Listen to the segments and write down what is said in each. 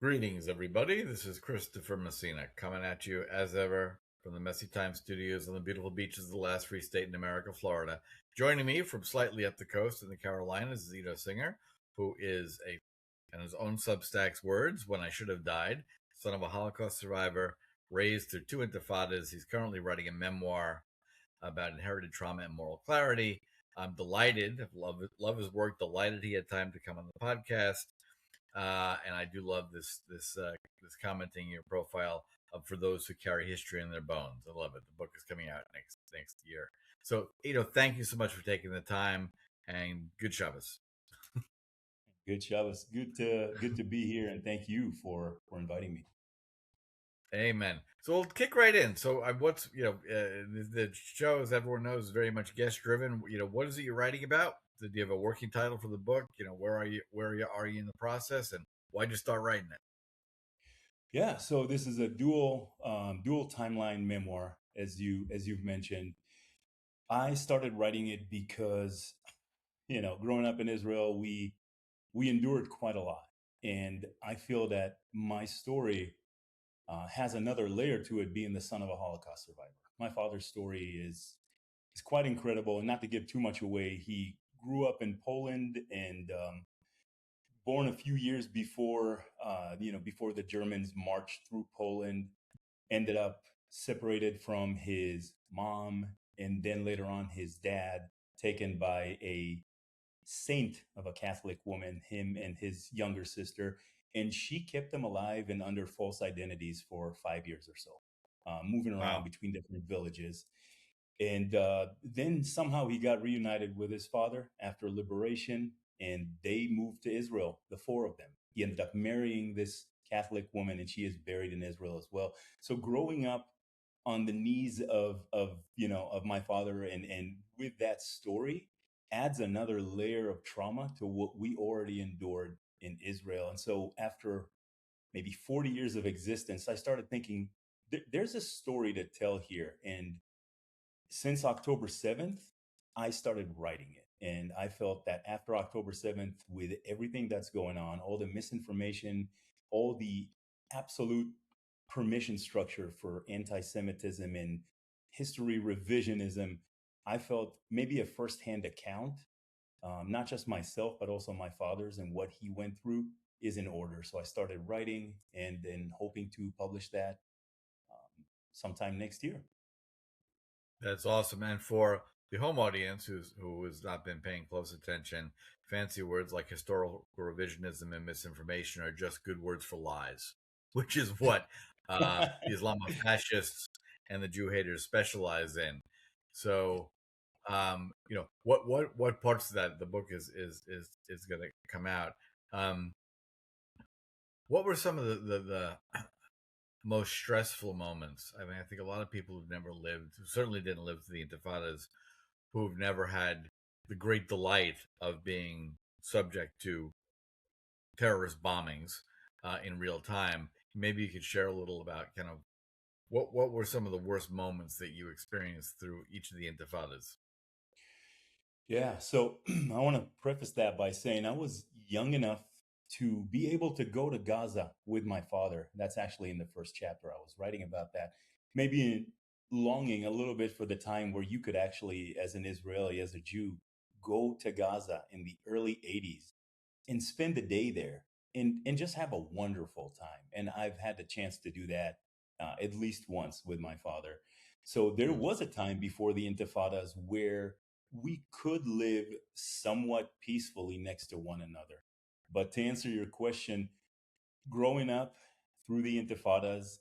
Greetings, everybody. This is Christopher Messina coming at you as ever from the Messy Time Studios on the beautiful beaches of the last free state in America, Florida. Joining me from slightly up the coast in the Carolinas is Ido Singer, who is in his own Substack's words, when I should have died, son of a Holocaust survivor, raised through two intifadas. He's currently writing a memoir about inherited trauma and moral clarity. I'm delighted, love his work, delighted he had time to come on the podcast. And I do love this commenting your profile for those who carry history in their bones. I love it. The book is coming out next year. So, thank you so much for taking the time, and good Shabbos. Good, Shabbos. Good to be here, and thank you for inviting me. Amen. So we'll kick right in. So what's the show, as everyone knows, is very much guest driven. What is it you're writing about? Do you have a working title for the book? Where are you? Are you in the process, and why'd you start writing it? Yeah, so this is a dual timeline memoir, as you've mentioned. I started writing it because growing up in Israel, we endured quite a lot, and I feel that my story has another layer to it, being the son of a Holocaust survivor. My father's story is quite incredible, and not to give too much away, he grew up in Poland and born a few years before before the Germans marched through Poland, ended up separated from his mom, and then later on his dad, taken by a saint of a Catholic woman, him and his younger sister, and she kept them alive and under false identities for 5 years or so, moving around Wow. between different villages. And then somehow he got reunited with his father after liberation, and they moved to Israel, the four of them. He ended up marrying this Catholic woman, and she is buried in Israel as well. So growing up on the knees of my father, and with that story, adds another layer of trauma to what we already endured in Israel. And so after maybe 40 years of existence, I started thinking there's a story to tell here. And since October 7th, I started writing it. And I felt that after October 7th, with everything that's going on, all the misinformation, all the absolute permission structure for anti Semitism and history revisionism, I felt maybe a firsthand account, not just myself, but also my father's and what he went through, is in order. So I started writing and then hoping to publish that sometime next year. That's awesome. And for the home audience who has not been paying close attention, fancy words like historical revisionism and misinformation are just good words for lies, which is what the Islamofascists and the Jew haters specialize in. So, what parts of that the book is going to come out. Um, what were some of the most stressful moments? I mean, I think a lot of people who've never lived, who certainly didn't live through the intifadas, who've never had the great delight of being subject to terrorist bombings in real time. Maybe you could share a little about kind of what were some of the worst moments that you experienced through each of the intifadas. Yeah, so I want to preface that by saying I was young enough to be able to go to Gaza with my father. That's actually in the first chapter. I was writing about that. Maybe longing a little bit for the time where you could actually, as an Israeli, as a Jew, go to Gaza in the early 80s and spend a day there and just have a wonderful time. And I've had the chance to do that at least once with my father. So there Mm. was a time before the intifadas where we could live somewhat peacefully next to one another. But to answer your question, growing up through the intifadas,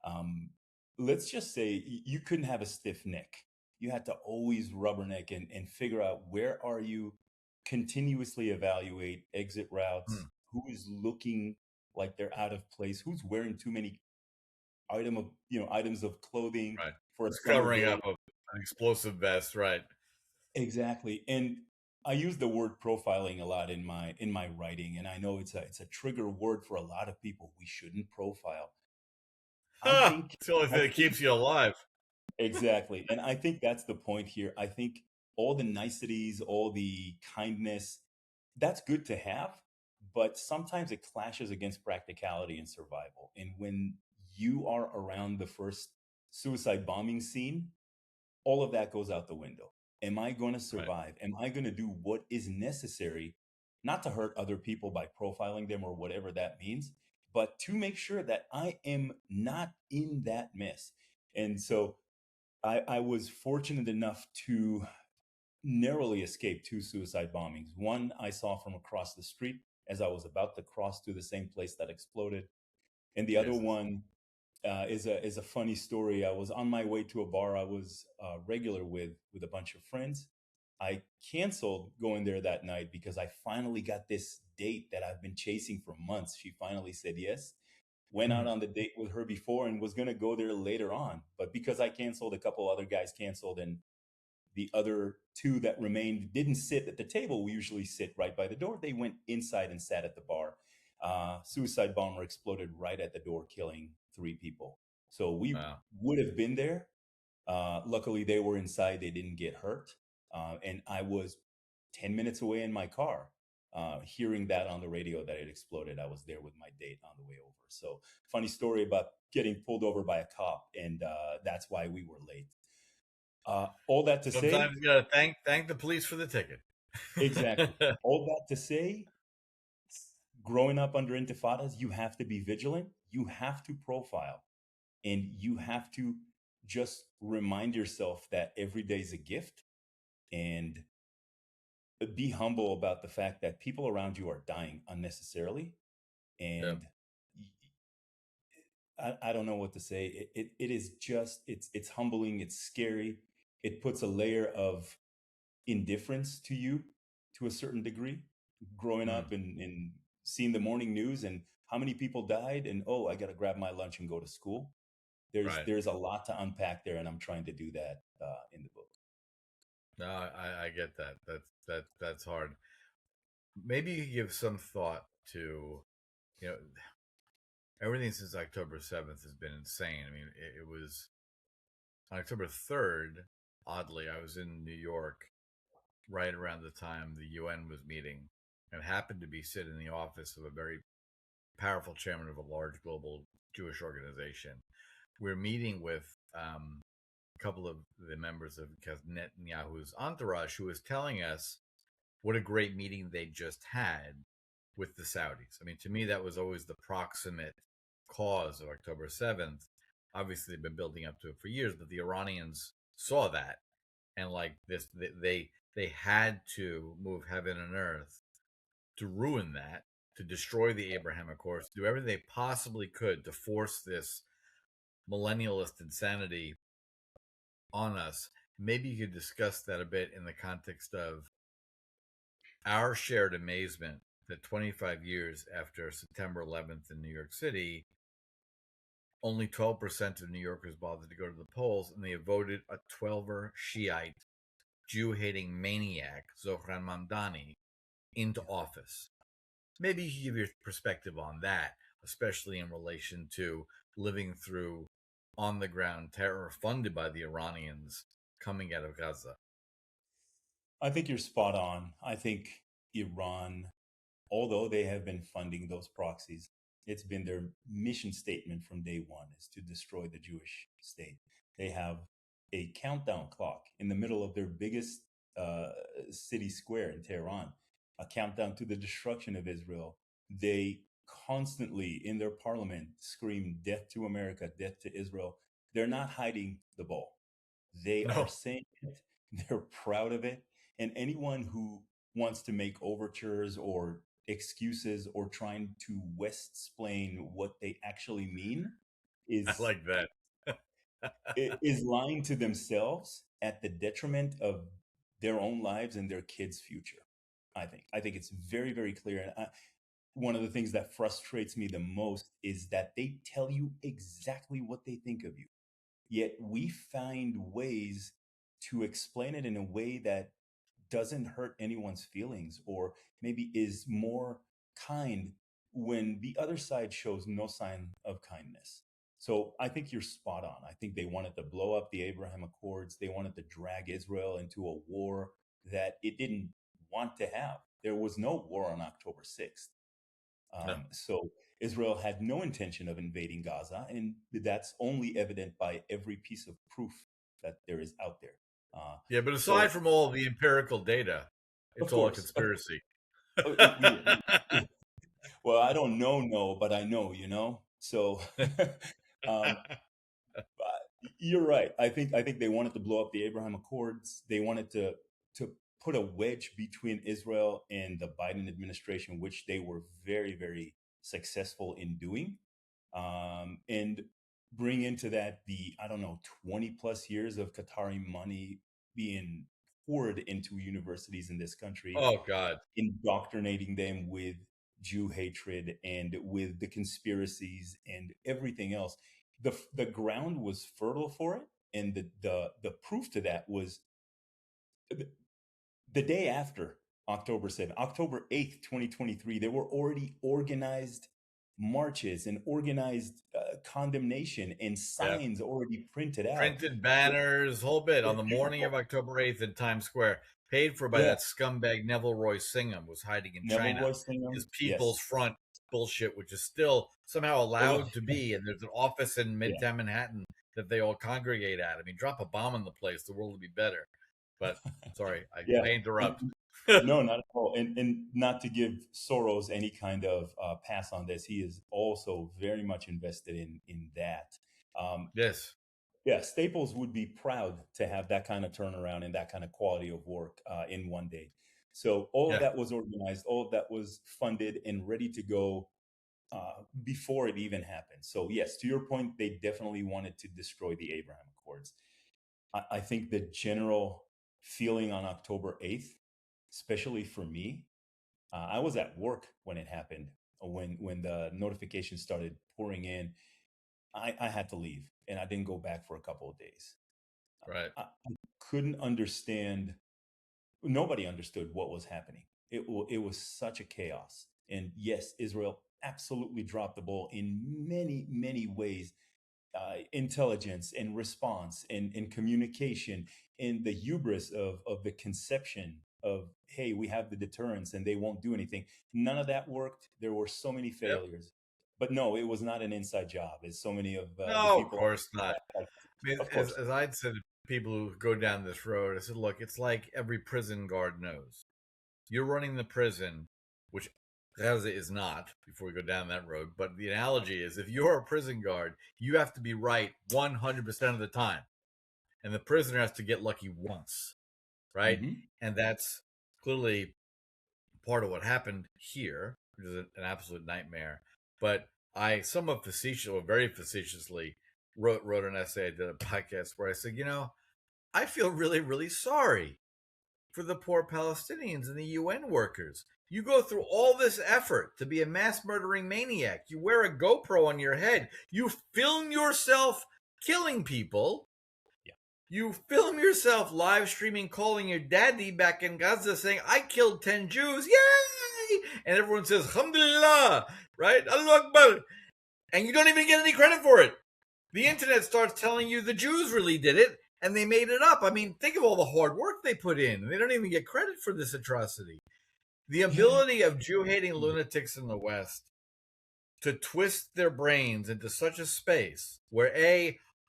um, let's just say you couldn't have a stiff neck. You had to always rubberneck and figure out where are you, continuously evaluate exit routes, Mm. who is looking like they're out of place, who's wearing too many items of clothing Right. for a It's summer covering up day. an explosive vest, right? Exactly. And I use the word profiling a lot in my writing, and I know it's a trigger word for a lot of people. We shouldn't profile. I Ha! think It's the only I thing that think keeps you alive. exactly. And I think that's the point here. I think all the niceties, all the kindness, that's good to have, but sometimes it clashes against practicality and survival. And when you are around the first suicide bombing scene, all of that goes out the window. Am I going to Right. survive? Am I going to do what is necessary, not to hurt other people by profiling them or whatever that means, but to make sure that I am not in that mess? And so I was fortunate enough to narrowly escape two suicide bombings. One I saw from across the street as I was about to cross to the same place that exploded, and the other Jesus. one is a funny story. I was on my way to a bar I was regular with a bunch of friends. I canceled going there that night because I finally got this date that I've been chasing for months. She finally said yes. Went out Mhm. on the date with her before and was going to go there later on, but because I canceled, a couple other guys canceled, and the other two that remained didn't sit at the table. We usually sit right by the door. They went inside and sat at the bar. Suicide bomber exploded right at the door, killing three people. So we Wow. would have been there. Luckily, they were inside. They didn't get hurt. And I was 10 minutes away in my car, hearing that on the radio that it exploded. I was there with my date on the way over. So, funny story about getting pulled over by a cop. And that's why we were late. All that to say, Sometimes you gotta thank the police for the ticket. exactly. All that to say, growing up under intifadas, you have to be vigilant, you have to profile, and you have to just remind yourself that every day is a gift, and be humble about the fact that people around you are dying unnecessarily. Yep. And I don't know what to say. It is just, it's humbling, it's scary. It puts a layer of indifference to you to a certain degree, growing Mm, up and seeing the morning news and how many people died, and oh, I got to grab my lunch and go to school. right. There's a lot to unpack there, and I'm trying to do that in the book. No, I get that. That's hard. Maybe you give some thought to, you know, everything since October 7th has been insane. I mean, it was on October 3rd. Oddly, I was in New York right around the time the UN was meeting, and happened to be sitting in the office of a very powerful chairman of a large global Jewish organization. We're meeting with a couple of the members of Netanyahu's entourage, who was telling us what a great meeting they just had with the Saudis. I mean, to me, that was always the proximate cause of October 7th. Obviously, they've been building up to it for years, but the Iranians saw that, and like this, they had to move heaven and earth to ruin that, to destroy the Abraham Accords, do everything they possibly could to force this millennialist insanity on us. Maybe you could discuss that a bit in the context of our shared amazement that 25 years after September 11th in New York City, only 12% of New Yorkers bothered to go to the polls, and they voted a 12er Shiite, Jew hating maniac, Zohran Mamdani, into office. Maybe you could give your perspective on that, especially in relation to living through on the ground terror funded by the Iranians coming out of Gaza. I think you're spot on. I think Iran, although they have been funding those proxies, it's been their mission statement from day one is to destroy the Jewish state. They have a countdown clock in the middle of their biggest uh, city square in Tehran, a countdown to the destruction of Israel. They constantly in their parliament scream death to America, death to Israel. They're not hiding the ball. They are No, saying it. They're proud of it. And anyone who wants to make overtures or excuses or trying to west explain what they actually mean I is like that. is lying to themselves at the detriment of their own lives and their kids' future. I think it's very, very clear. And one of the things that frustrates me the most is that they tell you exactly what they think of you, yet we find ways to explain it in a way that doesn't hurt anyone's feelings, or maybe is more kind when the other side shows no sign of kindness. So I think you're spot on. I think they wanted to blow up the Abraham Accords. They wanted to drag Israel into a war that it didn't want to have. There was no war on October 6th. No. So Israel had no intention of invading Gaza, and that's only evident by every piece of proof that there is out there. Yeah, but aside So, from all the empirical data, of it's all a course, conspiracy. well, I don't know, no, but I know, So, um, you're right. I think they wanted to blow up the Abraham Accords. They wanted to put a wedge between Israel and the Biden administration, which they were very, very successful in doing, and bring into that the, I don't know, 20 plus years of Qatari money being poured into universities in this country, Oh God. indoctrinating them with Jew hatred and with the conspiracies and everything else. The ground was fertile for it, and the proof to that was the day after October 7th, October 8th, 2023. There were already organized marches and organized condemnation and Yeah. signs already printed out. Printed banners, whole bit on the morning of Beautiful. October 8th in Times Square, paid for by Yeah. that scumbag Neville Roy Singham, was hiding in Neville China. Royce Singer. His People's Yes. Front bullshit, which is still somehow Oh, allowed to be, and there's an office in yeah. Midtown Manhattan that they all congregate at. I mean, drop a bomb in the place, the world would be better. But sorry, Yeah. I interrupt. No, not at all. And not to give Soros any kind of pass on this, he is also very much invested in that. Um, Yes. yeah, Staples would be proud to have that kind of turnaround and that kind of quality of work in one day. So all of Yeah. that was organized, all of that was funded and ready to go before it even happened. So yes, to your point, they definitely wanted to destroy the Abraham Accords. I think the general feeling on October 8th, especially for me, I was at work when it happened. When the notifications started pouring in, I had to leave, and I didn't go back for a couple of days. Right. I couldn't understand. Nobody understood what was happening. It was such a chaos. And yes, Israel absolutely dropped the ball in many, many ways. Intelligence and response and communication and the hubris of the conception of, hey, we have the deterrence and they won't do anything. None of that worked. There were so many Yep. failures. But no, it was not an inside job, as so many of the No, of people. course not. I mean, Of course. as I'd said to people who go down this road, I said, look, it's like every prison guard knows. You're running the prison, which Gaza is not, before we go down that road. But the analogy is if you're a prison guard, you have to be right 100% of the time. And the prisoner has to get lucky once, right? Hmm. And that's clearly part of what happened here, which is an absolute nightmare. But I somewhat facetiously, or very facetiously, wrote an essay, I did a podcast where I said, I feel really, really sorry for the poor Palestinians and the UN workers. You go through all this effort to be a mass murdering maniac. You wear a GoPro on your head. You film yourself killing people. Yeah. You film yourself live streaming, calling your daddy back in Gaza saying, I killed 10 Jews. Yay! And everyone says, Alhamdulillah, right? Allah Akbar. And you don't even get any credit for it. The internet starts telling you the Jews really did it and they made it up. I mean, think of all the hard work they put in. They don't even get credit for this atrocity. The Yeah. ability of Jew hating lunatics in the West to twist their brains into such a space where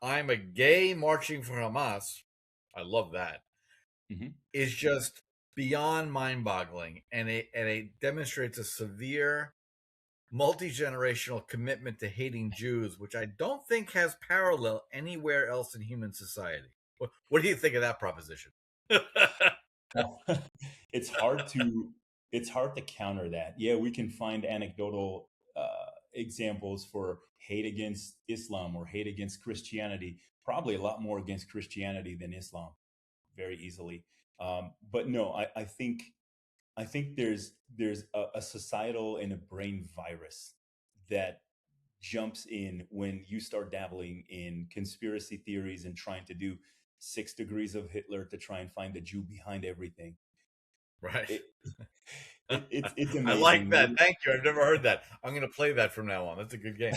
I'm a gay marching for Hamas, I love that, Hmm. is just beyond mind boggling. And it demonstrates a severe multi-generational commitment to hating Jews, which I don't think has parallel anywhere else in human society. What do you think of that proposition? it's hard to it's hard to counter that. Yeah, we can find anecdotal examples for hate against Islam or hate against Christianity. Probably a lot more against Christianity than Islam, very easily. But no, I think there's a societal and a brain virus that jumps in when you start dabbling in conspiracy theories and trying to do 6 degrees of Hitler to try and find the Jew behind everything. Right. It, it's I like amazing. that. Thank you. I've never heard that. I'm going to play that from now on. That's a good game.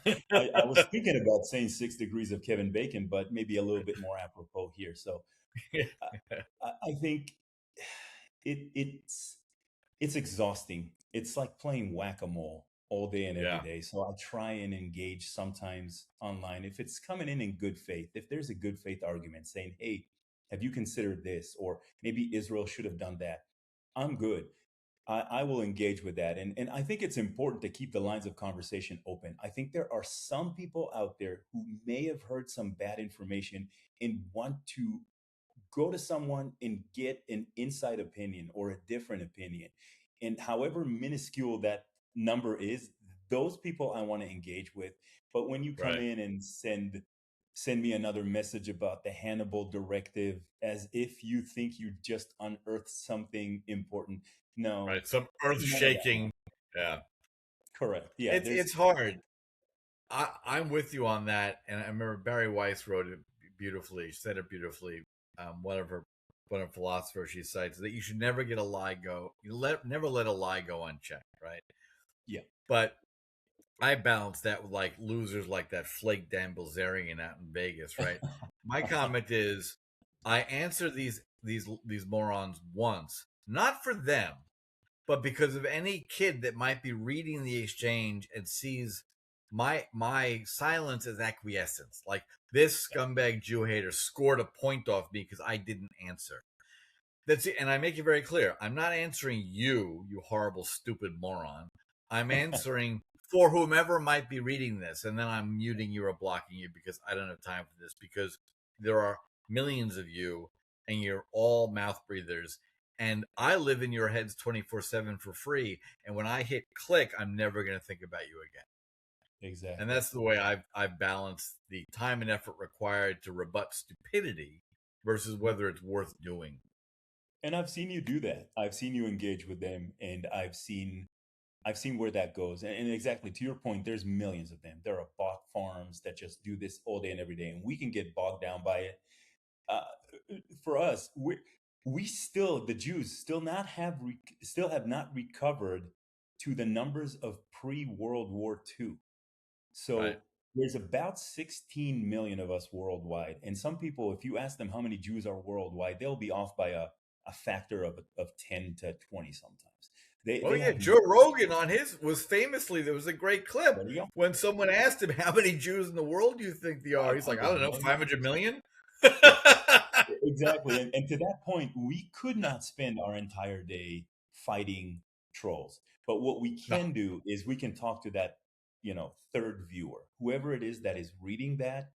I was thinking about saying 6 degrees of Kevin Bacon, but maybe a little bit more apropos here. So I think it's exhausting it's like playing whack-a-mole all day and every Yeah. day. So I try and engage sometimes online if it's coming in good faith. If there's a good faith argument saying, "Hey, have you considered this?" or maybe Israel should have done that. I'm good. I will engage with that. And I think it's important to keep the lines of conversation open. I think there are some people out there who may have heard some bad information and want to go to someone and get an inside opinion or a different opinion. And however minuscule that number is, those people I want to engage with. But when you come Right. in and send me another message about the Hannibal directive as if you think you just unearthed something important. No, Right. Some earth none of that, man. shaking. Yeah. Correct. Yeah, there's It's hard. I'm with you on that, and I remember Barry Weiss wrote it beautifully. She said it beautifully. One of her philosophers she cites that you should never get a lie go. Never let a lie go unchecked, right? yeah. But I balance that with like losers like that Flake Dan Bilzerian out in Vegas, right? My comment is, I answer these morons once, not for them, but because of any kid that might be reading the exchange and sees my silence as acquiescence. Like this scumbag Jew hater scored a point off me because I didn't answer. That's it. And I make it very clear. I'm not answering you, you horrible, stupid moron. I'm answering for whomever might be reading this. And then I'm muting you or blocking you because I don't have time for this because there are millions of you and you're all mouth breathers. And I live in your heads 24/7 for free. And when I hit click, I'm never going to think about you again. And Exactly. that's the way I've balanced the time and effort required to rebut stupidity versus whether it's worth doing. And I've seen you do that. I've seen you engage with them, and I've seen where that goes. And exactly to your point, there's millions of them. There are bot farms that just do this all day and every day, and we can get bogged down by it. Uh, for us, we still the Jews still have not recovered to the numbers of pre-World War II. Right. So there's about 16 million of us worldwide. And some people, if you ask them how many Jews are worldwide, they'll be off by a factor of 10 to 20 sometimes. Oh They yeah, have, Joe Rogan on his was famously there was a great clip there you go, when someone asked him how many Jews in the world do you think there are. He's like, I 500 don't know, million. 500 million. Exactly. And to that point, we could not spend our entire day fighting trolls. But what we No, can do is we can talk to that, third viewer, whoever it is that is reading that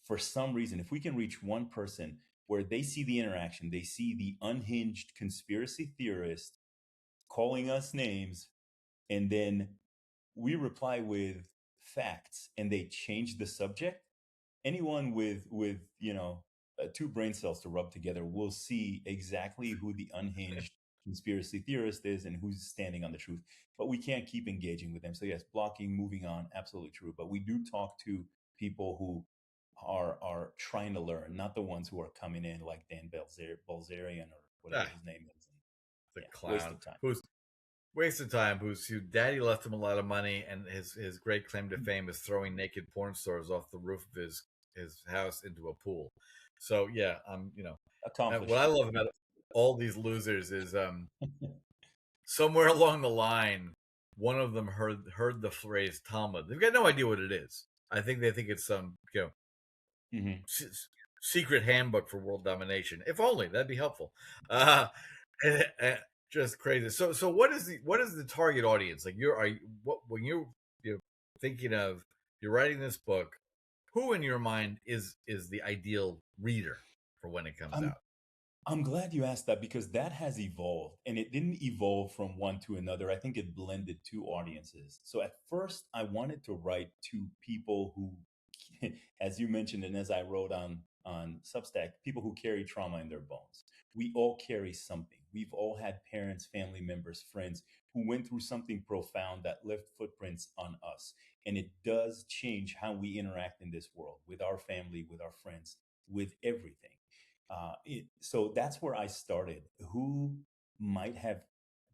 for some reason. If we can reach one person where they see the interaction, they see the unhinged conspiracy theorist calling us names, and then we reply with facts and they change the subject. Anyone with two brain cells to rub together will see exactly who the unhinged conspiracy theorist is and who's standing on the truth. But we can't keep engaging with them. So yes, blocking, moving on, absolutely true. But we do talk to people who are trying to learn, not the ones who are coming in like Dan Balzerian or whatever ah, his name is. And the yeah, waste clown of time. who's waste of time. Whose daddy left him a lot of money, and his great claim to fame is throwing naked porn stars off the roof of his house into a pool. So yeah, what I Accomplished. love about all these losers is somewhere along the line, one of them heard the phrase Talmud. They've got no idea what it is. I think they think it's some Hmm. secret handbook for world domination. If only that'd be helpful. Uh, just crazy. So what is the target audience? Like what when you're thinking of you're writing this book, who in your mind is the ideal reader for when it comes I'm out? I'm glad you asked that because that has evolved and it didn't evolve from one to another. I think it blended two audiences. So at first, I wanted to write to people who, as you mentioned, and as I wrote on Substack, people who carry trauma in their bones. We all carry something. We've all had parents, family members, friends who went through something profound that left footprints on us. And it does change how we interact in this world with our family, with our friends, with everything. So that's where I started. Who might have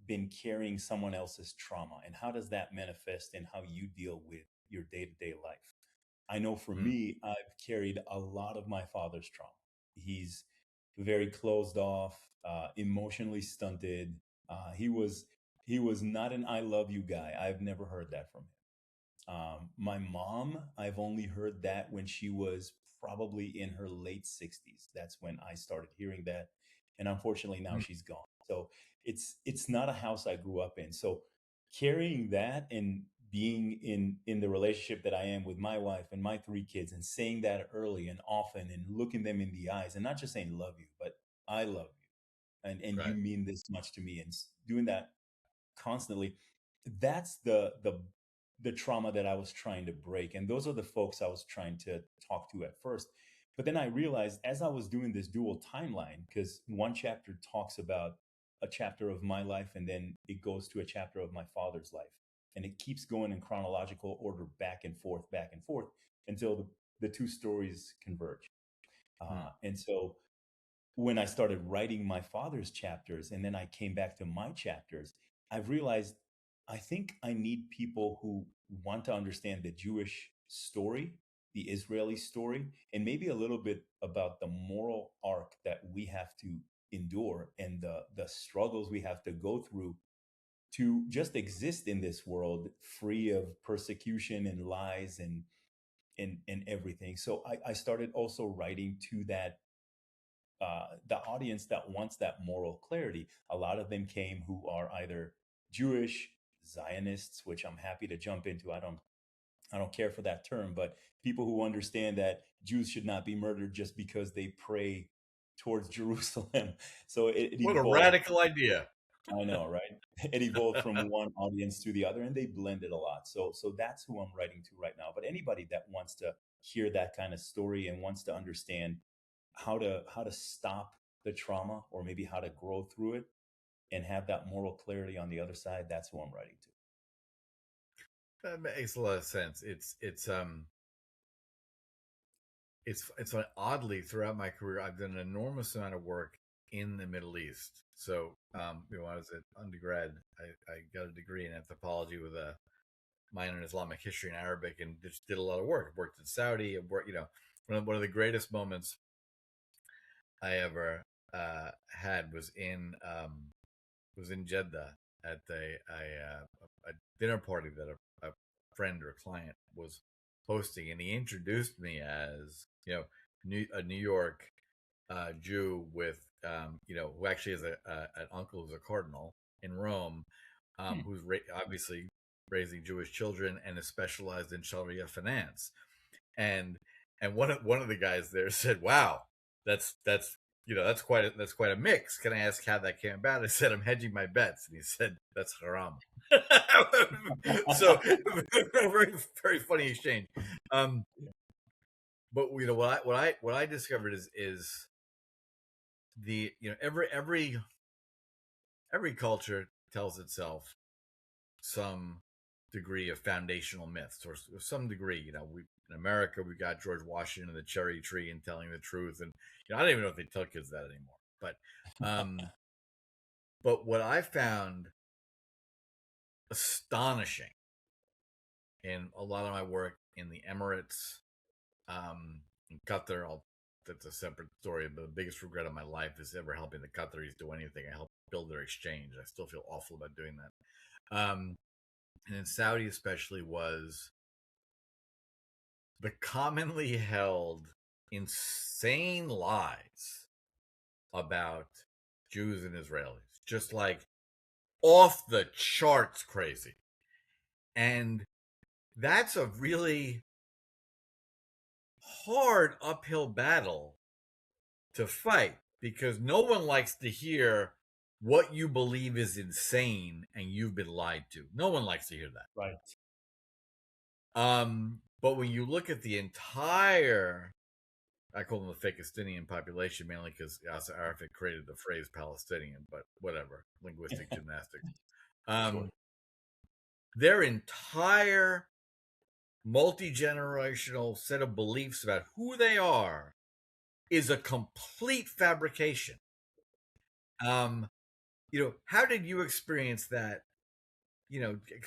been carrying someone else's trauma, and how does that manifest in how you deal with your day to day life? I know for Mm, me, I've carried a lot of my father's trauma. He's very closed off, emotionally stunted. He was He was not an "I love you" guy. I've never heard that from him. My mom, I've only heard that when she was probably in her late 60s. That's when I started hearing that. And unfortunately now Hmm. she's gone. So it's not a house I grew up in. So carrying that and being in the relationship that I am with my wife and my three kids, and saying that early and often, and looking them in the eyes, and not just saying love you, but I love you, and you Right. mean this much to me, and doing that constantly. That's the trauma that I was trying to break, and those are the folks I was trying to talk to at first. But then I realized, as I was doing this dual timeline, because one chapter talks about a chapter of my life, and then it goes to a chapter of my father's life, and it keeps going in chronological order, back and forth, until the two stories converge. Hmm. And so when I started writing my father's chapters, and then I came back to my chapters, I've realized I think I need people who want to understand the Jewish story, the Israeli story, and maybe a little bit about the moral arc that we have to endure, and the struggles we have to go through to just exist in this world free of persecution and lies and everything. So I started also writing to that, the audience that wants that moral clarity. A lot of them came who are either Jewish Zionists, which I'm happy to jump into. I don't care for that term, but people who understand that Jews should not be murdered just because they pray towards Jerusalem. So it What a evolved. radical idea. I know, right? It evolved from one audience to the other, and they blended a lot. So that's who I'm writing to right now. But anybody that wants to hear that kind of story and wants to understand how to stop the trauma, or maybe how to grow through it and have that moral clarity on the other side, that's who I'm writing to. That makes a lot of sense. It's funny. Oddly, throughout my career, I've done an enormous amount of work in the Middle East. So, when I was at undergrad, I got a degree in anthropology with a minor in Islamic history and Arabic, and just did a lot of work. I worked in Saudi. I worked, one of the greatest moments I ever had was in Jeddah at a dinner party that a friend or a client was hosting, and he introduced me as a New York Jew with who actually has an uncle who's a cardinal in Rome, Hmm. who's obviously raising Jewish children and is specialized in Sharia finance. And one of the guys there said, "Wow, that's that's quite a mix. Can I ask how that came about?" I said, "I'm hedging my bets," and he said, "That's haram." So very very funny exchange. Um, but what I discovered is the every culture tells itself some degree of foundational myths, or some degree. We in America we got George Washington and the cherry tree and telling the truth, and I don't even know if they tell kids that anymore. Um, but what I found astonishing in a lot of my work in the Emirates, in Qatar, that's a separate story. But the biggest regret of my life is ever helping the Qataris do anything. I helped build their exchange. I still feel awful about doing that. And in Saudi, especially, was the commonly held insane lies about Jews and Israelis, just like off the charts crazy. And that's a really hard uphill battle to fight, because no one likes to hear what you believe is insane and you've been lied to. No one likes to hear that. Right. But when you look at the entire, I call them the Fakestinian population, mainly because Yasser Arafat created the phrase Palestinian, but whatever, linguistic gymnastics. Sure. Um, their entire multi-generational set of beliefs about who they are is a complete fabrication. How did you experience that?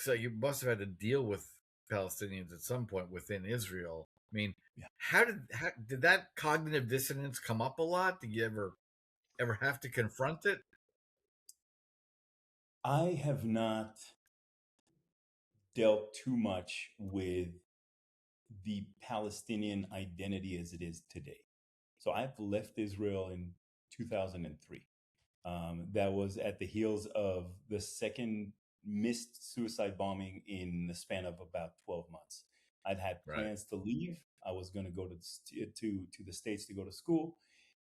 So you must have had to deal with Palestinians at some point within Israel. I mean, Yeah. how did that cognitive dissonance come up a lot? Did you ever have to confront it? I have not dealt too much with the Palestinian identity as it is today. So I've left Israel in 2003. That was at the heels of the second missed suicide bombing in the span of about 12 months. I'd had Right. plans to leave. I was going to go to the States to go to school,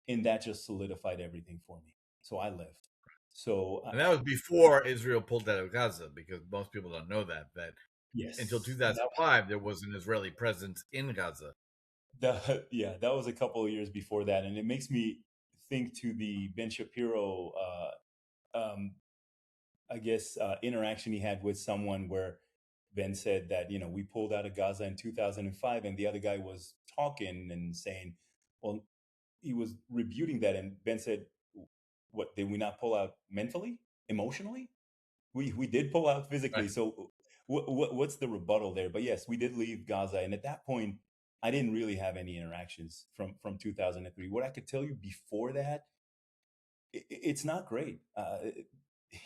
and that just solidified everything for me. So I left. So And that was before Israel pulled out of Gaza, because most people don't know that until yes, that 2005 there was an Israeli presence in Gaza. yeah, that was a couple of years before that, and it makes me think to the Ben Shapiro, I guess, interaction he had with someone where Ben said that we pulled out of Gaza in 2005, and the other guy was talking and saying, well, he was rebuting that, and Ben said, "What did we not pull out mentally, emotionally? We did pull out physically. Right. So what's the rebuttal there? But yes, we did leave Gaza, and at that point, I didn't really have any interactions from 2003. What I could tell you before that, it's not great.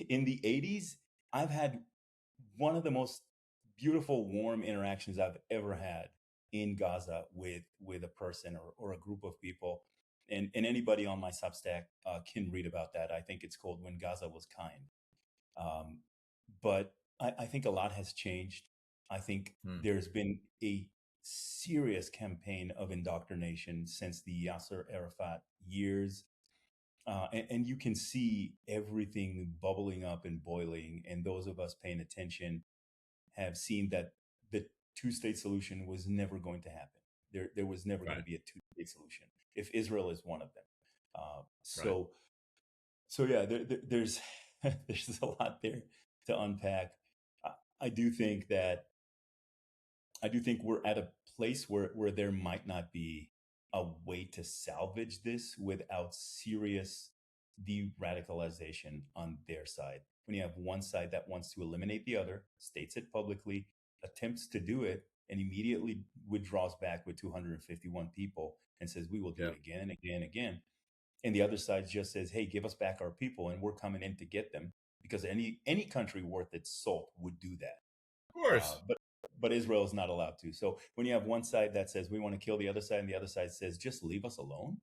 In the 80s, I've had one of the most beautiful, warm interactions I've ever had in Gaza with a person or a group of people. And anybody on my Substack can read about that. I think it's called When Gaza Was Kind. Um, but I think a lot has changed. I think Hmm. there's been a serious campaign of indoctrination since the Yasser Arafat years. And you can see everything bubbling up and boiling. And those of us paying attention have seen that the two-state solution was never going to happen. There was never going to Right. be a two-state solution if Israel is one of them. Right. So yeah, there's there's a lot there to unpack. I, I do think that I do think we're at a place where there might not be a way to salvage this without serious de-radicalization on their side. When you have one side that wants to eliminate the other, states it publicly, attempts to do it, and immediately withdraws back with 251 people and says, we will do Yeah. it again and again and again. And the other side just says, hey, give us back our people and we're coming in to get them, because any country worth its salt would do that. Of course. But Israel is not allowed to. So when you have one side that says we want to kill the other side, and the other side says just leave us alone,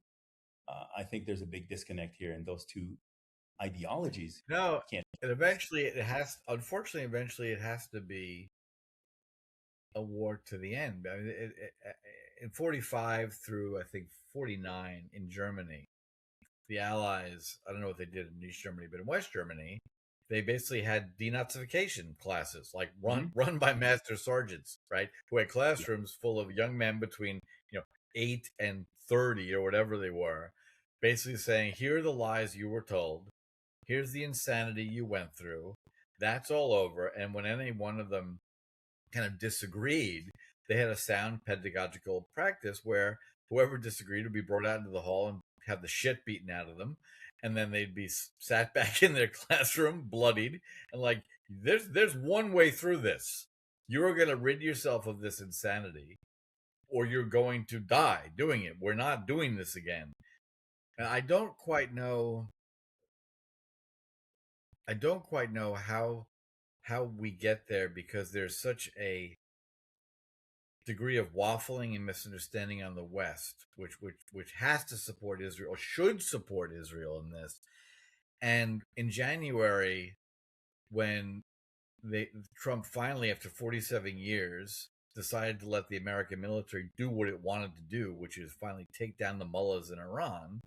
I think there's a big disconnect here, and those two ideologies No, can't. and eventually it has. Unfortunately, eventually it has to be a war to the end. I mean, in 45 through I think 49 in Germany, the Allies. I don't know what they did in East Germany, but in West Germany, they basically had denazification classes, like Mhm. run by master sergeants, right? Who had Yeah. classrooms full of young men between 8 and 30 or whatever they were, basically saying, "Here are the lies you were told. Here's the insanity you went through. That's all over." And when any one of them kind of disagreed, they had a sound pedagogical practice where whoever disagreed would be brought out into the hall and have the shit beaten out of them, and then they'd be sat back in their classroom, bloodied, and like, there's one way through this. You're going to rid yourself of this insanity, or you're going to die doing it. We're not doing this again. And I don't quite know. I don't quite know how we get there, because there's such a degree of waffling and misunderstanding on the West, which has to support Israel, or should support Israel in this. And in January, when Trump finally, after 47 years, decided to let the American military do what it wanted to do, which is finally take down the mullahs in Iran,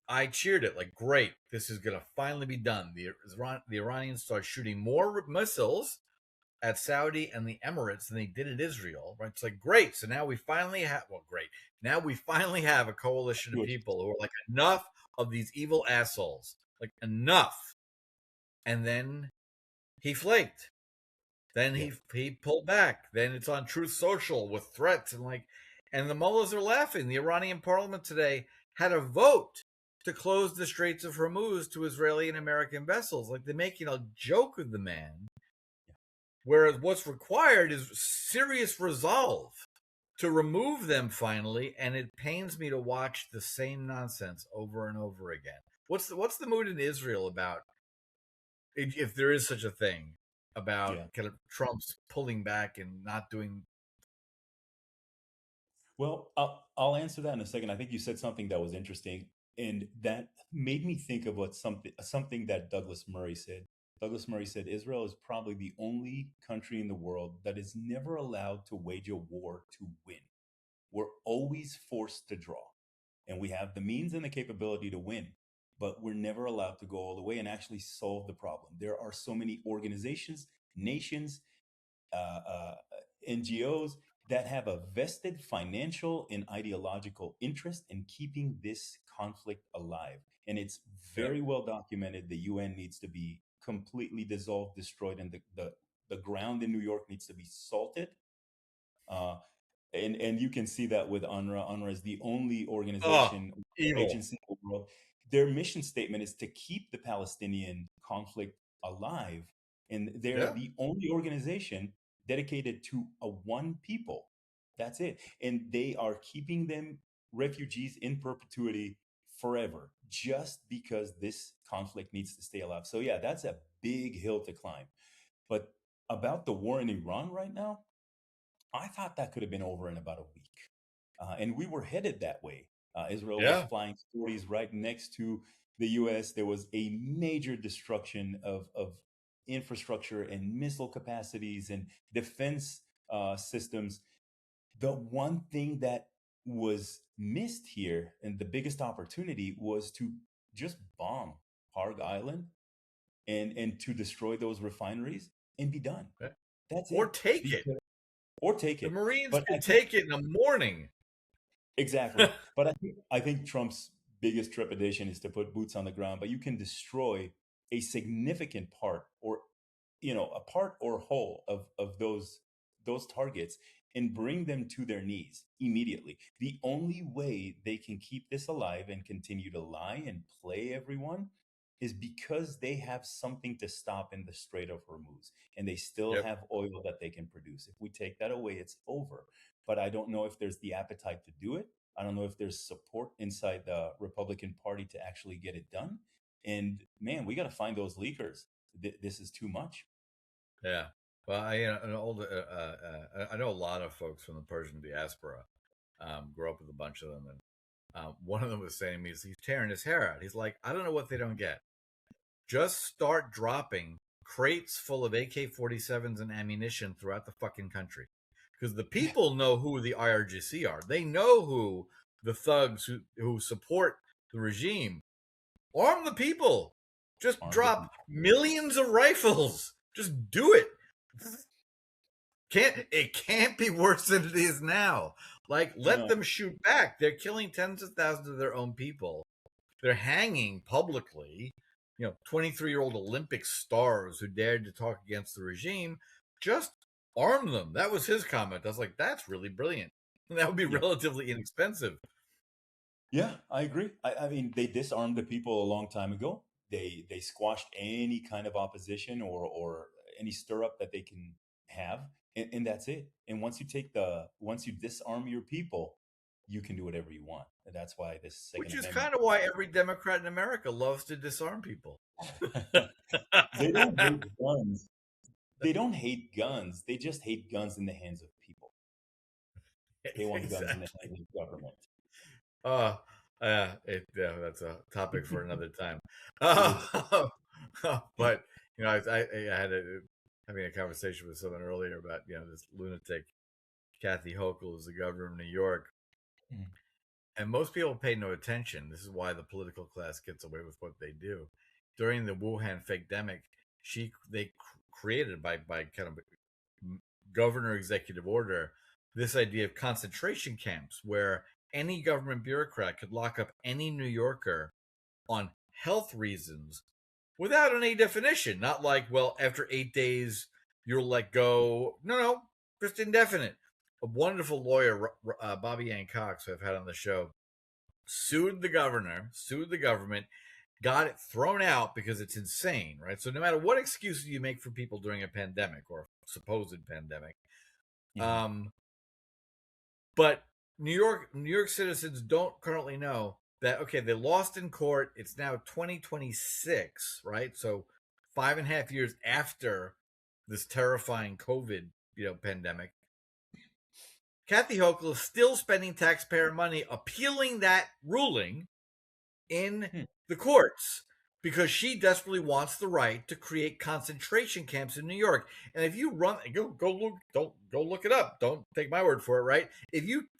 I cheered it like, great, this is going to finally be done. The Iranians start shooting more missiles at Saudi and the Emirates than they did at Israel, right? It's like, great. So now we finally have, well, great. Now we finally have a coalition of Good. people who are like, enough of these evil assholes, like, enough. And then he flaked. Then Yeah. he pulled back. Then it's on Truth Social with threats and like, and the mullahs are laughing. The Iranian parliament today had a vote to close the Straits of Hormuz to Israeli and American vessels. Like, they're making a joke of the man. Whereas what's required is serious resolve to remove them finally, and it pains me to watch the same nonsense over and over again. What's the mood in Israel about if there is such a thing about Yeah. kind of Trump's pulling back and not doing. Well, I'll answer that in a second. I think you said something that was interesting, and that made me think of what something that Douglas Murray said. Douglas Murray said Israel is probably the only country in the world that is never allowed to wage a war to win. We're always forced to draw, and we have the means and the capability to win, but we're never allowed to go all the way and actually solve the problem. There are so many organizations, nations, uh, uh, NGOs that have a vested financial and ideological interest in keeping this conflict alive. And it's Yep. very well documented. The UN needs to be completely dissolved, destroyed, and the ground in New York needs to be salted. Uh, and you can see that with UNRWA. UNRWA is the only Oh, organization, evil. agency in the world. Their mission statement is to keep the Palestinian conflict alive, and they're Yeah. the only organization dedicated to a one people. That's it, and they are keeping them refugees in perpetuity forever, just because this conflict needs to stay alive. So yeah, that's a big hill to climb. But about the war in Iran right now, I thought that could have been over in about a week. And we were headed that way. Israel was Yeah. flying sorties right next to the US. There was a major destruction of infrastructure and missile capacities and defense systems. The one thing that was missed here, and the biggest opportunity, was to just bomb Harg Island and to destroy those refineries and be done. Yeah. That's Or it. take it. Because or take The it. Marines But I could think take it in the morning. exactly. But I think Trump's biggest trepidation is to put boots on the ground. But you can destroy a significant part, or a part or whole of those targets, and bring them to their knees immediately. The only way they can keep this alive and continue to lie and play everyone is because they have something to stop in the Strait of Hormuz, and they still Yep. have oil that they can produce. If we take that away, it's over. But I don't know if there's the appetite to do it. I don't know if there's support inside the Republican Party to actually get it done. And man, we got to find those leakers. This is too much. Yeah. Well, I know a lot of folks from the Persian diaspora. Grew up with a bunch of them, and one of them was saying to me, he's tearing his hair out. He's like, I don't know what they don't get. Just start dropping crates full of AK-47s and ammunition throughout the fucking country, because the Yeah, people know who the IRGC are. They know who the thugs who support the regime. Arm the people. Just arm the drop people. millions of rifles. Just do it. Can't be worse than it is now. Like, let No, them shoot back. They're killing tens of thousands of their own people. They're hanging publicly, 23-year-old Olympic stars who dared to talk against the regime. Just arm them. That was his comment. I was like, that's really brilliant. That would be yeah, relatively inexpensive. yeah, I agree. I mean, they disarmed the people a long time ago. They squashed any kind of opposition or any stir up that they can have, and that's it. And once you disarm your people, you can do whatever you want. And that's why this Second Which is Amendment. kind of why every Democrat in America loves to disarm people. They don't hate guns. They don't hate guns. They just hate guns in the hands of people. They want guns in the Exactly. hands of government. Uh, yeah, that's a topic for another time. It is. But I had having a conversation with someone earlier about this lunatic Kathy Hochul is the governor of New York, Mm. and most people pay no attention. This is why the political class gets away with what they do. During the Wuhan fakedemic, they created by kind of governor executive order this idea of concentration camps where any government bureaucrat could lock up any New Yorker on health reasons without any definition. Not like, well, after 8 days you'll let go. No, just indefinite. A wonderful lawyer, Bobby Ann Cox, who I've had on the show, sued the governor, sued the government, got it thrown out because it's insane, right? So no matter what excuses you make for people during a pandemic or supposed pandemic, Mhm. um, but New York citizens don't currently know that, okay, they lost in court. It's now 2026, right? So 5.5 years after this terrifying COVID, pandemic, Kathy Hochul is still spending taxpayer money appealing that ruling in Hmm. the courts because she desperately wants the right to create concentration camps in New York. And if you run, go look, don't go look it up. Don't take my word for it, right?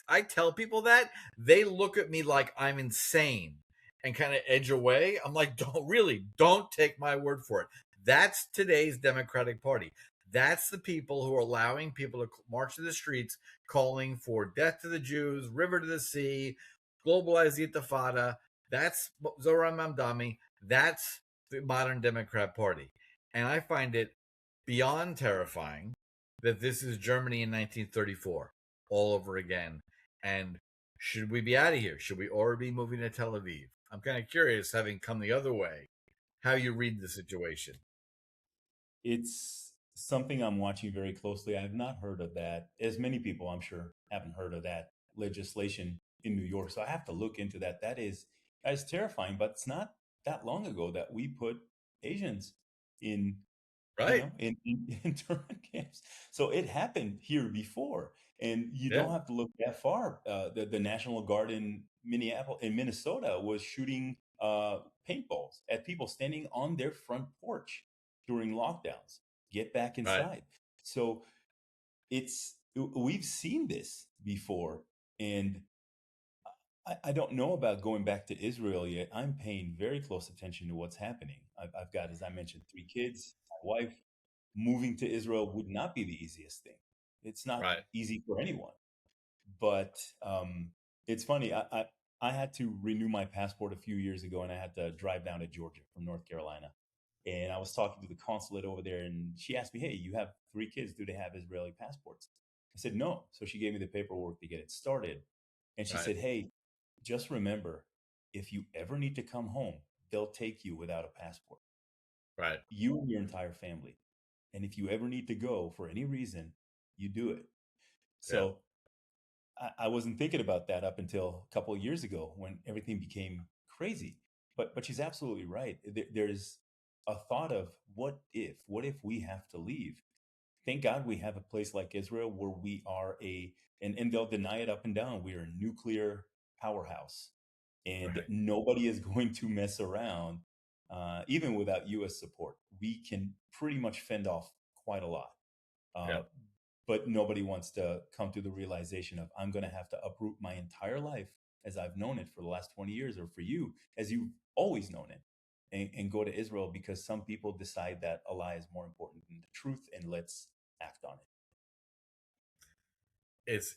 I tell people that, they look at me like I'm insane and kind of edge away. I'm like, don't take my word for it. That's today's Democratic Party. That's the people who are allowing people to march to the streets calling for death to the Jews, river to the sea, globalize the intifada. That's Zoran Mamdani. That's the modern Democrat Party. And I find it beyond terrifying that this is Germany in 1934 all over again. And should we be out of here? Should we already be moving to Tel Aviv? I'm kind of curious, having come the other way, how you read the situation. It's something I'm watching very closely. I've not heard of that. As many people, I'm sure, haven't heard of that legislation in New York. So I have to look into that. That is terrifying. But it's not that long ago that we put Asians in, Right. in internment camps. So it happened here before, and you Yeah. don't have to look that far. The National Guard in Minnesota was shooting paintballs at people standing on their front porch during lockdowns. Get back Right. inside. So we've seen this before, and I don't know about going back to Israel yet. I'm paying very close attention to what's happening. I've got, as I mentioned, 3 kids, my wife. Moving to Israel would not be the easiest thing. It's not Right. easy for anyone. But it's funny. I had to renew my passport a few years ago, and I had to drive down to Georgia from North Carolina. And I was talking to the consulate over there, and she asked me, "Hey, you have 3 kids. Do they have Israeli passports?" I said, "No." So she gave me the paperwork to get it started. And she Right. said, "Hey, just remember, if you ever need to come home, they'll take you without a passport, Right. you and your entire family. And if you ever need to go for any reason, you do it." Yeah. So I wasn't thinking about that up until a couple of years ago when everything became crazy. But she's absolutely right. There's a thought of what if we have to leave? Thank God we have a place like Israel where we are and they'll deny it up and down. We are a nuclear powerhouse, and Right. nobody is going to mess around, even without U.S. support. We can pretty much fend off quite a lot. Yeah. Uh, but nobody wants to come to the realization of, I'm going to have to uproot my entire life as I've known it for the last 20 years, or for you as you've always known it, and go to Israel because some people decide that a lie is more important than the truth, and let's act on it.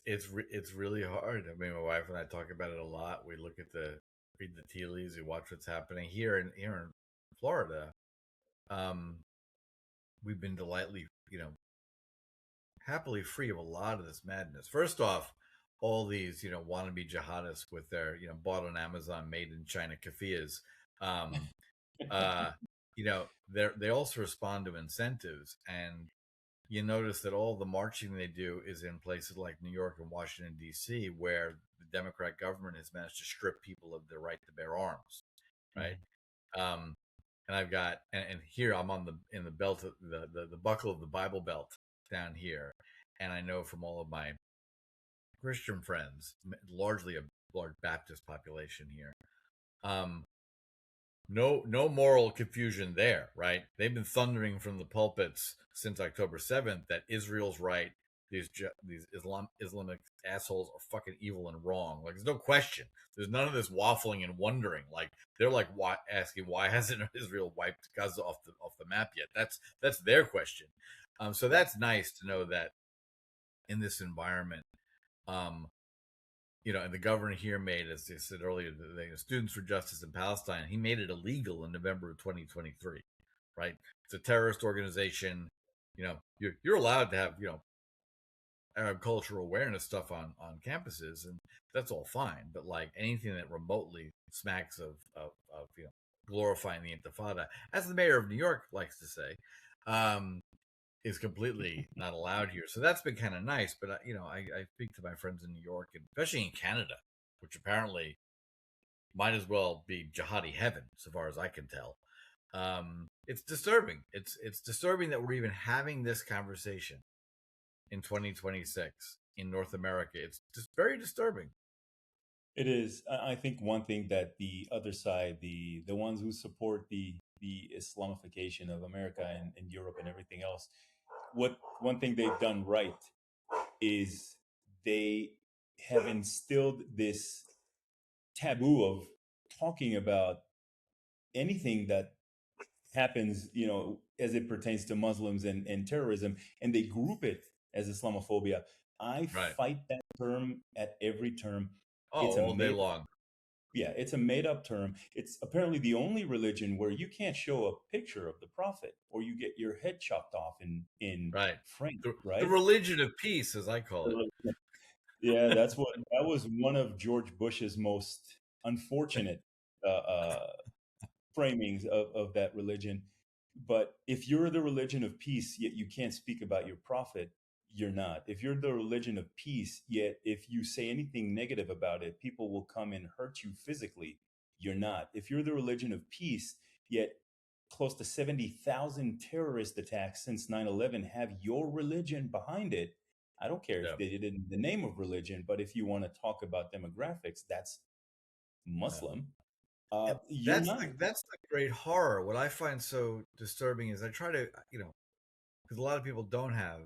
It's really hard. I mean, my wife and I talk about it a lot. We read the tea leaves, we watch what's happening here in Florida. Um, we've been delightfully, happily free of a lot of this madness. First off, all these, wannabe jihadists with their, bought on Amazon, made in China kafiyas, um, uh, they also respond to incentives, and you notice that all the marching they do is in places like New York and Washington D.C., where the Democrat government has managed to strip people of their right to bear arms, right? Mhm. Um, and I've got and here I'm on the in the belt of the buckle of the Bible Belt down here, and I know from all of my Christian friends, largely a large Baptist population here. Um, no moral confusion there, right? They've been thundering from the pulpits since October 7th that Israel's right. These Islamic assholes are fucking evil and wrong. Like, there's no question. There's none of this waffling and wondering. Like, they're like asking why hasn't Israel wiped Gaza off the map yet? That's their question. So Right. that's nice to know that in this environment, um, and the governor here made, as I said earlier, the Students for Justice in Palestine, he made it illegal in November of 2023, right? It's a terrorist organization. You're allowed to have, Arab cultural awareness stuff on campuses, and that's all fine. But like anything that remotely smacks of glorifying the Intifada, as the mayor of New York likes to say, um, is completely not allowed here. So that's been kind of nice. But I speak to my friends in New York, and especially in Canada, which apparently might as well be jihadi heaven, so far as I can tell. It's disturbing. It's disturbing that we're even having this conversation in 2026 in North America. It's just very disturbing. It is. I think one thing that the other side, the ones who support the Islamification of America and Europe and everything else, what one thing they've done right is they have instilled this taboo of talking about anything that happens, as it pertains to Muslims and terrorism, and they group it as Islamophobia. I Right. fight that term at every term. Oh, It's a all day made long. Yeah, it's a made up term. It's apparently the only religion where you can't show a picture of the prophet or you get your head chopped off in Right. frame, The right? religion of peace, as I call Yeah, that was one of George Bush's most unfortunate framings of that religion. But if you're the religion of peace, yet you can't speak about your prophet, you're not. If you're the religion of peace, yet if you say anything negative about it, people will come and hurt you physically, you're not. If you're the religion of peace, yet close to 70,000 terrorist attacks since 9/11 have your religion behind it. I don't care yeah. if they did it in the name of religion, but if you want to talk about demographics, that's Yeah. Muslim. And You're not. that's the great horror. What I find so disturbing is I try to, because a lot of people don't have,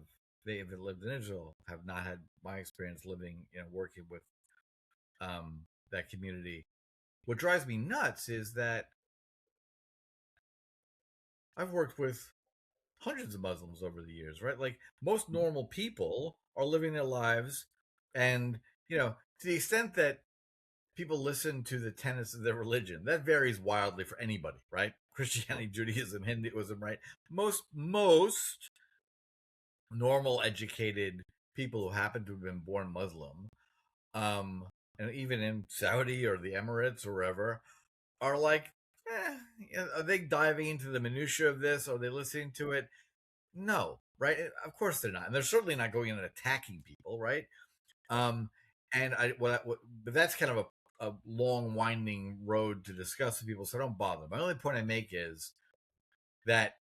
they have lived in Israel, have not had my experience living, working with that community. What drives me nuts is that I've worked with hundreds of Muslims over the years, right? Like most normal people are living their lives, and to the extent that people listen to the tenets of their religion, that varies wildly for anybody, right? Christianity, Judaism, Hinduism, right? Most normal, educated people who happen to have been born Muslim, um, and even in Saudi or the Emirates or wherever, are like, are they diving into the minutia of this? Are they listening to it? No, right? Of course they're not, and they're certainly not going in and attacking people, right? Um, and but that's kind of a long, winding road to discuss with people, so don't bother. My only point I make is that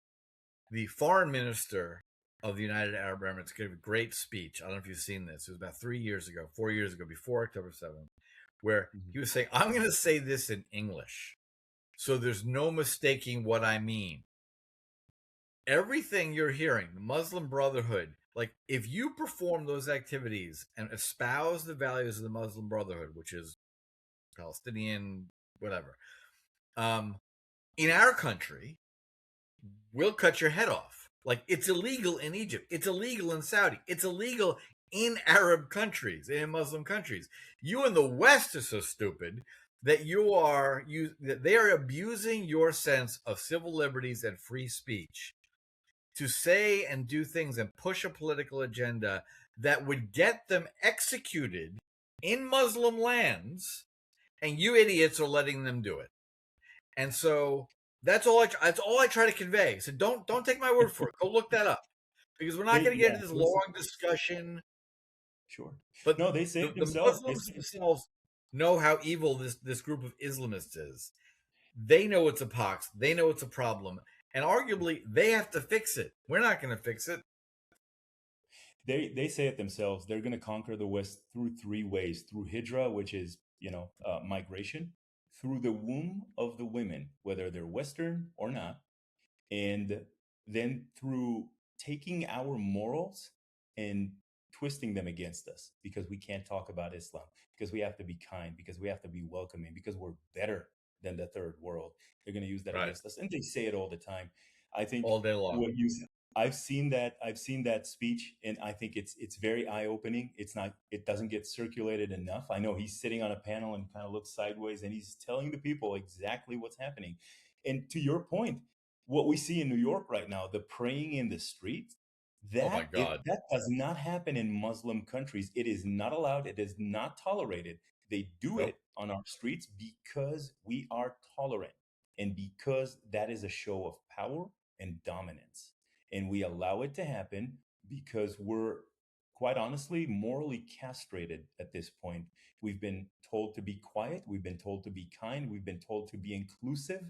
the foreign minister of the United Arab Emirates gave a great speech. I don't know if you've seen this. It was about 3 years ago, 4 years ago, before October 7th, where Mhm. he was saying, I'm going to say this in English, so there's no mistaking what I mean. Everything you're hearing, the Muslim Brotherhood, like if you perform those activities and espouse the values of the Muslim Brotherhood, which is Palestinian, whatever, um, in our country, we'll cut your head off. Like it's illegal in Egypt, it's illegal in Saudi, it's illegal in Arab countries, in Muslim countries. You in the West are so stupid that that they are abusing your sense of civil liberties and free speech to say and do things and push a political agenda that would get them executed in Muslim lands, and you idiots are letting them do it. And so that's all I try to convey. So don't take my word for it. Go look that up because we're not going to get Yeah, into this long discussion. sure. But No, they say it the themselves. They Muslims say themselves know how evil this group of Islamists is. They know it's a pox. They know it's a problem, and arguably they have to fix it. We're not going to fix it. they say it themselves. They're going to conquer the West through three ways: through hijra, which is migration; through the womb of the women, whether they're Western or not; and then through taking our morals and twisting them against us because we can't talk about Islam, because we have to be kind, because we have to be welcoming, because we're better than the third world. They're going to use that Right, against us, and they say it all the time. I think all day long. what you said, I've seen that speech, and I think it's very eye opening. It doesn't get circulated enough. I know he's sitting on a panel and kind of looks sideways, and he's telling the people exactly what's happening. And to your point, what we see in New York right now, the praying in the streets, Oh my God. that does not happen in Muslim countries. It is not allowed. It is not tolerated. They do Nope. it on our streets because we are tolerant and because that is a show of power and dominance. And we allow it to happen because we're quite honestly morally castrated at this point. We've been told to be quiet, we've been told to be kind, we've been told to be inclusive,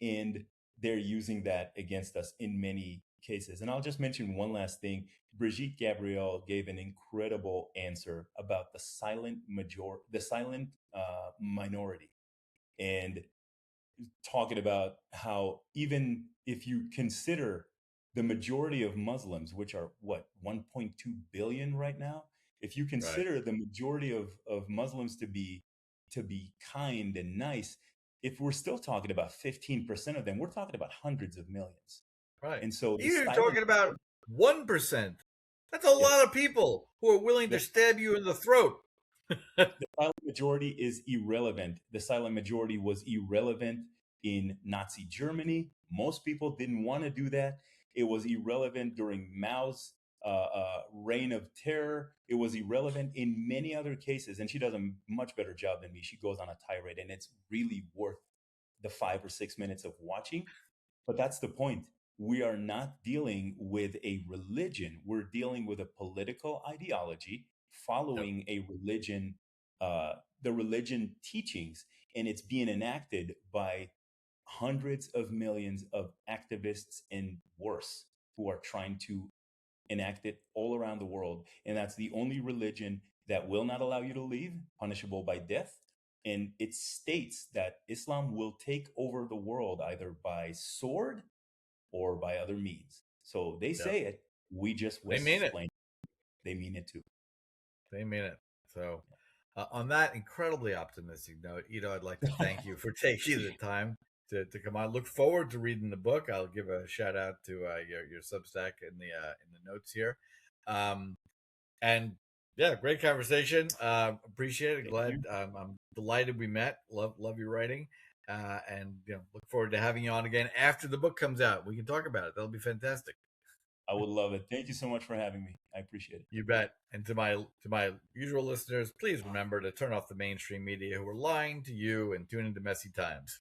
and they're using that against us in many cases. And I'll just mention one last thing. Brigitte Gabriel gave an incredible answer about the silent minority, and talking about how even if you consider the majority of Muslims, which are what, 1.2 billion right now, if you Right. consider the majority of Muslims to be kind and nice, if we're still talking about 15% of them, we're talking about hundreds of millions. Right. And so the You're silent, talking about 1%. That's a yeah, lot of people who are willing to the, stab you in the throat. the silent majority is irrelevant. The silent majority was irrelevant in Nazi Germany. Most people didn't want to do that. It was irrelevant during Mao's reign of terror. It was irrelevant in many other cases. And she does a much better job than me. She goes on a tirade, and it's really worth the 5 or 6 minutes of watching. But that's the point. We are not dealing with a religion. We're dealing with a political ideology Yep. following a religion, the religion teachings, and it's being enacted by hundreds of millions of activists and worse who are trying to enact it all around the world. And that's the only religion that will not allow you to leave, punishable by death. And it states that Islam will take over the world either by sword or by other means. So they Yep. say it. We just They mean it. explain. They mean it too. They mean it. So, on that incredibly optimistic note, Ido, I'd like to thank you for taking the time to come on. Look forward to reading the book. I'll give a shout out to your Substack in the notes here. And yeah, great conversation. Appreciate it. Thank you. Glad. I'm delighted we met. Love your writing. And look forward to having you on again after the book comes out. We can talk about it. That'll be fantastic. I would love it. Thank you so much for having me. I appreciate it. You bet. And to my usual listeners, please remember to turn off the mainstream media who are lying to you and tune into Messy Times.